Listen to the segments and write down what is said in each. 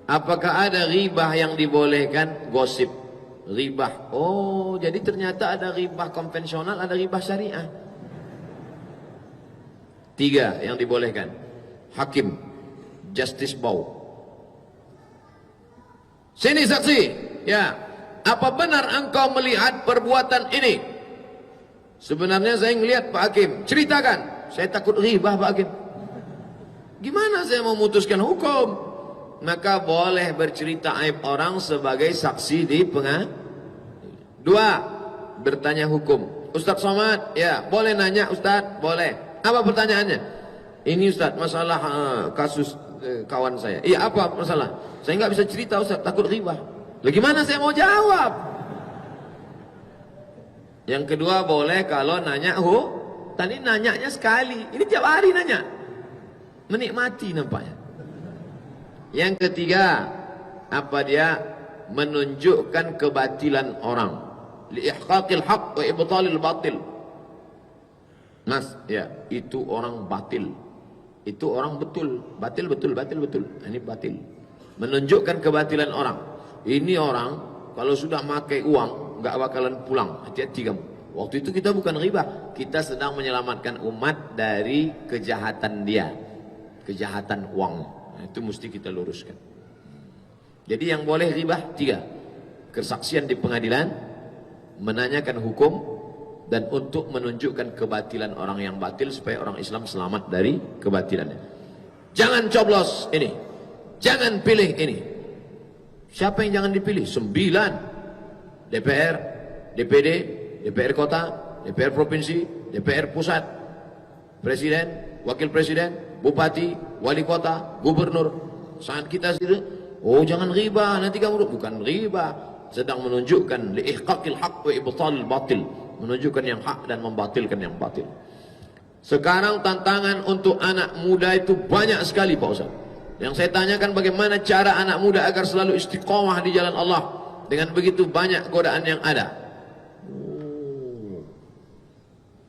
Apakah ada ghibah yang dibolehkan? Gosip, ghibah. Oh, jadi ternyata ada ghibah konvensional, ada ghibah syariah. 3 yang dibolehkan. Hakim, Justice Bow. Sini saksi. Ya, apa benar engkau melihat perbuatan ini? Sebenarnya saya ngelihat Pak Hakim. Ceritakan. Saya takut ghibah Pak Hakim. Gimana saya mau memutuskan hukum? Maka boleh bercerita aib orang sebagai saksi di pengadilan. 2, bertanya hukum. Ustaz Somad, ya boleh nanya Ustaz, boleh. Apa pertanyaannya? Ini Ustaz, masalah kasus kawan saya. Iya, apa masalah? Saya nggak bisa cerita Ustaz, takut ghibah. Lah gimana saya mau jawab? Yang kedua boleh kalau nanya tadi nanyanya sekali, ini tiap hari nanya. Menikmati nampaknya. Yang ketiga, apa dia? Menunjukkan kebatilan orang. Liihqaqil haqq wa ibtalil batil. Mas, ya, itu orang batil. Itu orang betul. Batil betul, batil betul. Ini batil. Menunjukkan kebatilan orang. Ini orang kalau sudah pakai uang nggak bakalan pulang. Hati-hati kamu. Waktu itu kita bukan ghibah, kita sedang menyelamatkan umat dari kejahatan dia. Kejahatan uang. Nah, itu mesti kita luruskan. Jadi yang boleh ghibah 3. Kesaksian di pengadilan, menanyakan hukum, dan untuk menunjukkan kebatilan orang yang batil supaya orang Islam selamat dari kebatilannya. Jangan coblos ini, jangan pilih ini. Siapa yang jangan dipilih? 9. DPR, DPD, DPR kota, DPR provinsi, DPR pusat, presiden, wakil presiden, bupati, wali kota, gubernur. Saat kita sendiri, oh jangan ghibah, nanti kamu bukan ghibah, sedang menunjukkan liihqaqil haqq wa ibtalil batil, menunjukkan yang hak dan membatilkan yang batil. Sekarang tantangan untuk anak muda itu banyak sekali Pak Ustaz. Yang saya tanyakan bagaimana cara anak muda agar selalu istiqomah di jalan Allah dengan begitu banyak godaan yang ada.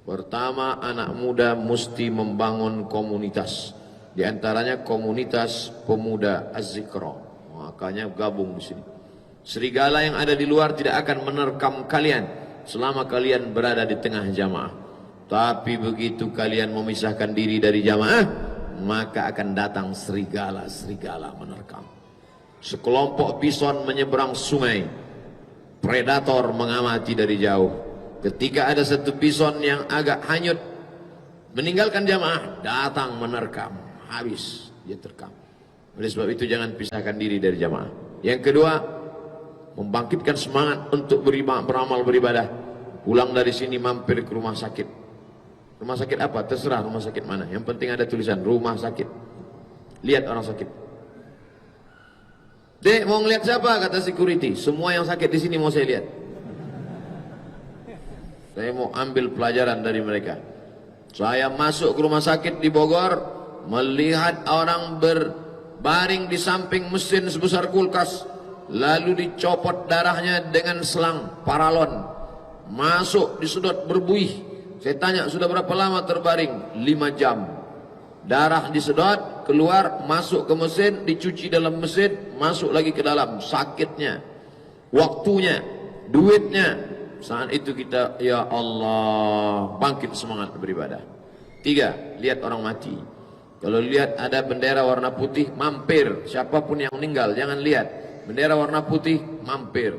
Pertama, anak muda mesti membangun komunitas. Di antaranya komunitas pemuda Az-Zikra. Makanya gabung di sini. Serigala yang ada di luar tidak akan menerkam kalian selama kalian berada di tengah jamaah. Tapi begitu kalian memisahkan diri dari jamaah, maka akan datang serigala-serigala menerkam. Sekelompok bison menyeberang sungai. Predator mengamati dari jauh. Ketika ada satu bison yang agak hanyut meninggalkan jamaah, datang menerkam, habis dia terkam. Oleh sebab itu jangan pisahkan diri dari jamaah. Yang kedua, membangkitkan semangat untuk beramal beribadah. Pulang dari sini mampir ke rumah sakit. Rumah sakit apa? Terserah rumah sakit mana. Yang penting ada tulisan rumah sakit. Lihat orang sakit. Dek, mau ngeliat siapa? Kata security. Semua yang sakit di sini mau saya lihat. Saya mau ambil pelajaran dari mereka. Saya masuk ke rumah sakit di Bogor, melihat orang berbaring di samping mesin sebesar kulkas, lalu dicopot darahnya dengan selang paralon, masuk disedot berbuih. Saya tanya, sudah berapa lama terbaring? 5 jam. Darah disedot, keluar, masuk ke mesin, dicuci dalam mesin, masuk lagi ke dalam. Sakitnya, waktunya, duitnya. Saat itu kita, ya Allah, bangkit semangat beribadah. 3, lihat orang mati. Kalau lihat ada bendera warna putih, mampir. Siapapun yang meninggal, jangan lihat. Bendera warna putih, mampir.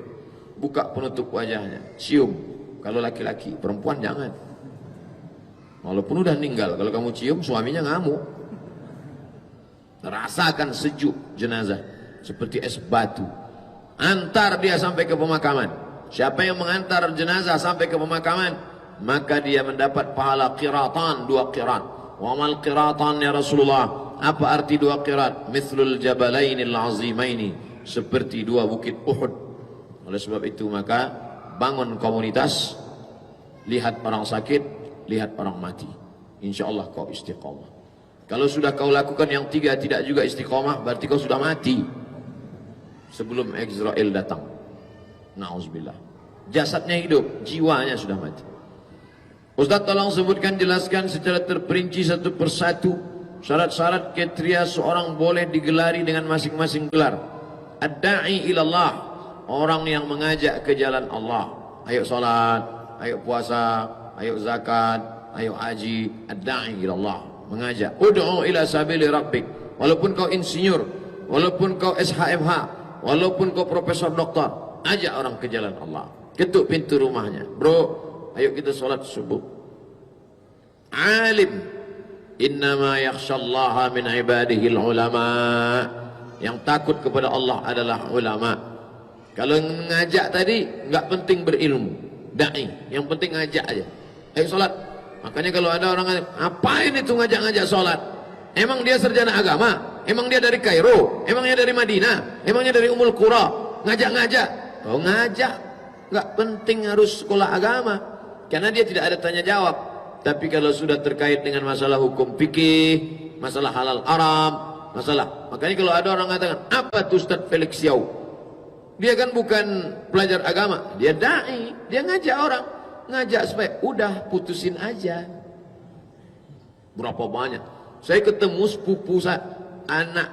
Buka penutup wajahnya, cium. Kalau laki-laki, perempuan jangan. Walaupun udah meninggal, kalau kamu cium, suaminya ngamuk. Rasakan sejuk jenazah, seperti es batu. Antar dia sampai ke pemakaman. Siapa yang mengantar jenazah sampai ke pemakaman, maka dia mendapat pahala qiratan, 2 qirat. Wa mal qiratan ya Rasulullah? Apa arti 2 qirat? Mithlul jabalainil azimaini, seperti 2 bukit Uhud. Oleh sebab itu maka bangun komunitas, lihat orang sakit, lihat orang mati. Insyaallah kau istiqomah. Kalau sudah kau lakukan yang 3 tidak juga istiqomah, berarti kau sudah mati sebelum Israel datang. Na'udzubillah. Jasadnya hidup, jiwanya sudah mati. Ustaz tolong sebutkan, jelaskan secara terperinci satu persatu syarat-syarat kriteria seorang boleh digelari dengan masing-masing gelar. Ad-da'i ilallah, orang yang mengajak ke jalan Allah. Ayo salat, ayo puasa, ayo zakat, ayo haji. Ad-da'i ilallah, mengajak. Ud'u ila sabili rabbik. Walaupun kau insinyur, walaupun kau SHMH, walaupun kau profesor doktor, ajak orang ke jalan Allah. Ketuk pintu rumahnya. Bro, ayo kita salat subuh. Alim, innama yakhshallaha min ibadihil ulama. Yang takut kepada Allah adalah ulama. Kalau ngajak tadi enggak penting berilmu, dai, yang penting ngajak aja. Ayo salat. Makanya kalau ada orang ngapain itu ngajak-ngajak salat? Emang dia sarjana agama? Emang dia dari Kairo? Emangnya dari Madinah? Emangnya dari Ummul Qura? Ngajak-ngajak. Oh ngajak, enggak penting harus sekolah agama, karena dia tidak ada tanya jawab. Tapi kalau sudah terkait dengan masalah hukum fikih, masalah halal haram, masalah. Makanya kalau ada orang mengatakan, apa tuh Ustaz Felix Yau? Dia kan bukan pelajar agama, dia dai, dia ngajak orang, ngajak supaya udah putusin aja. Berapa banyak? Saya ketemu sepupu saya, anak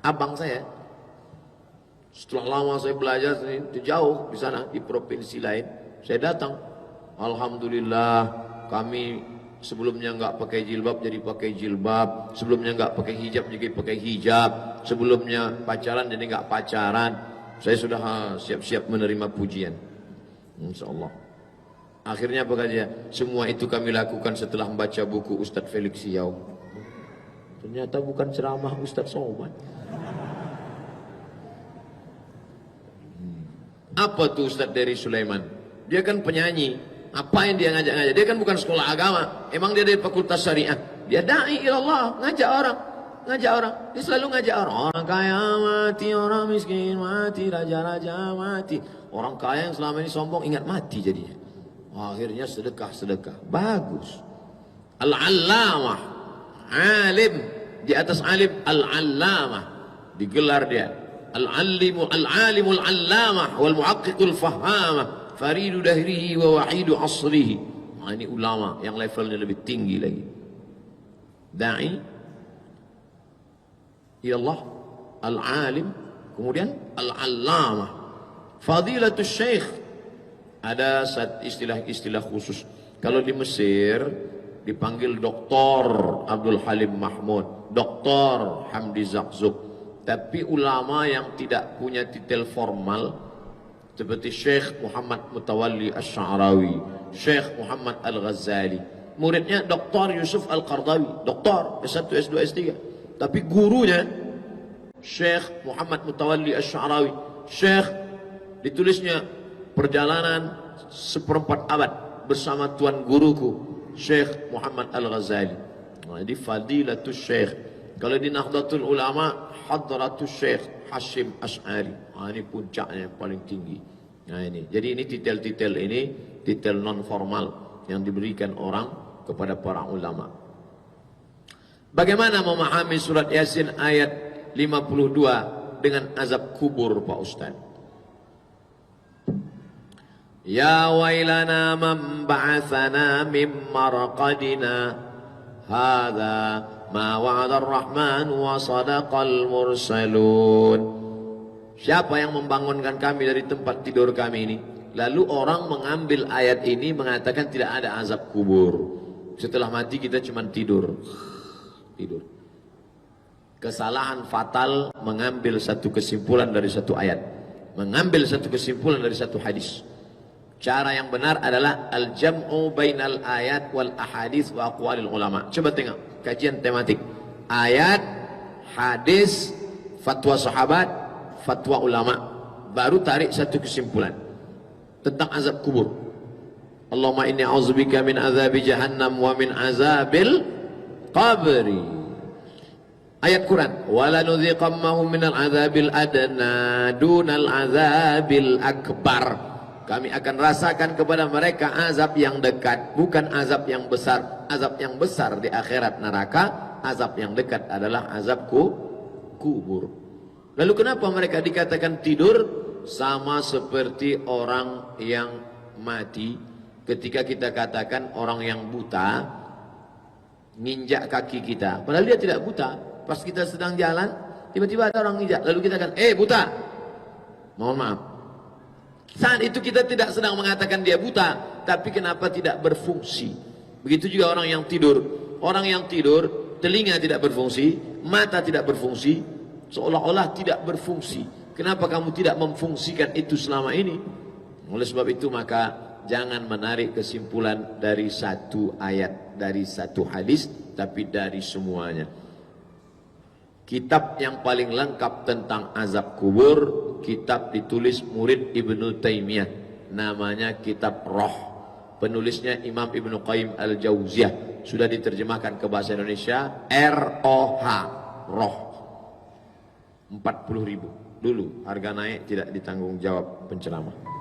abang saya. Setelah lama saya belajar jauh di sana, di provinsi lain, saya datang. Alhamdulillah, kami sebelumnya enggak pakai jilbab jadi pakai jilbab, sebelumnya enggak pakai hijab jadi pakai hijab, sebelumnya pacaran jadi enggak pacaran. Saya sudah siap-siap menerima pujian, insyaallah. Akhirnya apa kata? Semua itu kami lakukan setelah membaca buku Ustaz Felix Yau. Ternyata bukan ceramah Ustaz Somad. Apa tuh Ustaz dari Sulaiman? Dia kan penyanyi. Apa yang dia ngajak-ngajak? Dia kan bukan sekolah agama. Emang dia dari fakultas syariah. Dia da'i ilallah, ngajak orang. Ngajak orang. Dia selalu ngajak orang. Orang kaya mati, orang miskin mati, raja-raja mati. Orang kaya yang selama ini sombong ingat mati jadinya. Akhirnya sedekah-sedekah. Bagus. Al-allamah, alim. Di atas alim, al-allamah. Digelar dia. Al-alimul allamah wal muhaqqiqul fahamah. Faridu dahrihi wa wahidu asrihi. Nah, ini ulama yang levelnya lebih tinggi lagi. Da'i ya Allah, al-alim, kemudian al-allamah. Fadilatul syekh. Ada istilah-istilah khusus. Kalau di Mesir dipanggil Dr. Abdul Halim Mahmud, Dr. Hamdi Zakzuk. Tapi ulama yang tidak punya titel formal seperti Syekh Muhammad Mutawalli Asy-Sya'rawi, Syekh Muhammad Al-Ghazali. Muridnya Dr. Yusuf Al-Qardawi, Dr. S1, S2, S3. Tapi gurunya Syekh Muhammad Mutawalli Asy-Sya'rawi. Syekh ditulisnya perjalanan seperempat abad bersama tuan guruku Syekh Muhammad Al-Ghazali. Nah, ini fadilatul syekh. Kalau di Nahdlatul Ulama, hadratul syekh Hashim Ash'ari. Nah, ini puncaknya yang paling tinggi. Nah ini, jadi ini titel-titel ini titel non formal yang diberikan orang kepada para ulama. Bagaimana memahami surat Yasin ayat 52 dengan azab kubur Pak Ustaz? Ya wailana man ba'athana min marqadina hadza ma wa'ada ar-rahman wa sadaqal mursalun. Siapa yang membangunkan kami dari tempat tidur kami ini? Lalu orang mengambil ayat ini mengatakan tidak ada azab kubur. Setelah mati kita cuma tidur. Tidur. Kesalahan fatal mengambil satu kesimpulan dari satu ayat. Mengambil satu kesimpulan dari satu hadis. Cara yang benar adalah al-jam'u bainal ayat wal ahadits wa aqwalil ulama. Coba tengok kajian tematik. Ayat, hadis, fatwa sahabat, fatwa ulama. Baru tarik satu kesimpulan tentang azab kubur. Allahumma inni a'udzubika min azabi jahannam wa min azabil qabri. Ayat Quran, wala nudziqammahum minal azabil adna dunal azabil akbar. Kami akan rasakan kepada mereka azab yang dekat, bukan azab yang besar. Azab yang besar di akhirat neraka, azab yang dekat adalah azab kubur. Lalu kenapa mereka dikatakan tidur? Sama seperti orang yang mati. Ketika kita katakan orang yang buta nginjak kaki kita, padahal dia tidak buta. Pas kita sedang jalan, tiba-tiba ada orang injak, lalu kita katakan, buta. Mohon maaf. Saat itu kita tidak sedang mengatakan dia buta, tapi kenapa tidak berfungsi? Begitu juga orang yang tidur. Orang yang tidur, telinga tidak berfungsi, mata tidak berfungsi, seolah-olah tidak berfungsi. Kenapa kamu tidak memfungsikan itu selama ini? Oleh sebab itu maka jangan menarik kesimpulan dari satu ayat, dari satu hadis, tapi dari semuanya. Kitab yang paling lengkap tentang azab kubur, kitab ditulis murid Ibnu Taimiyah, namanya kitab Roh. Penulisnya Imam Ibnu Qayyim Al-Jauziyah, sudah diterjemahkan ke bahasa Indonesia, ROH, Roh. 40.000 dulu, harga naik tidak ditanggung jawab penceramah.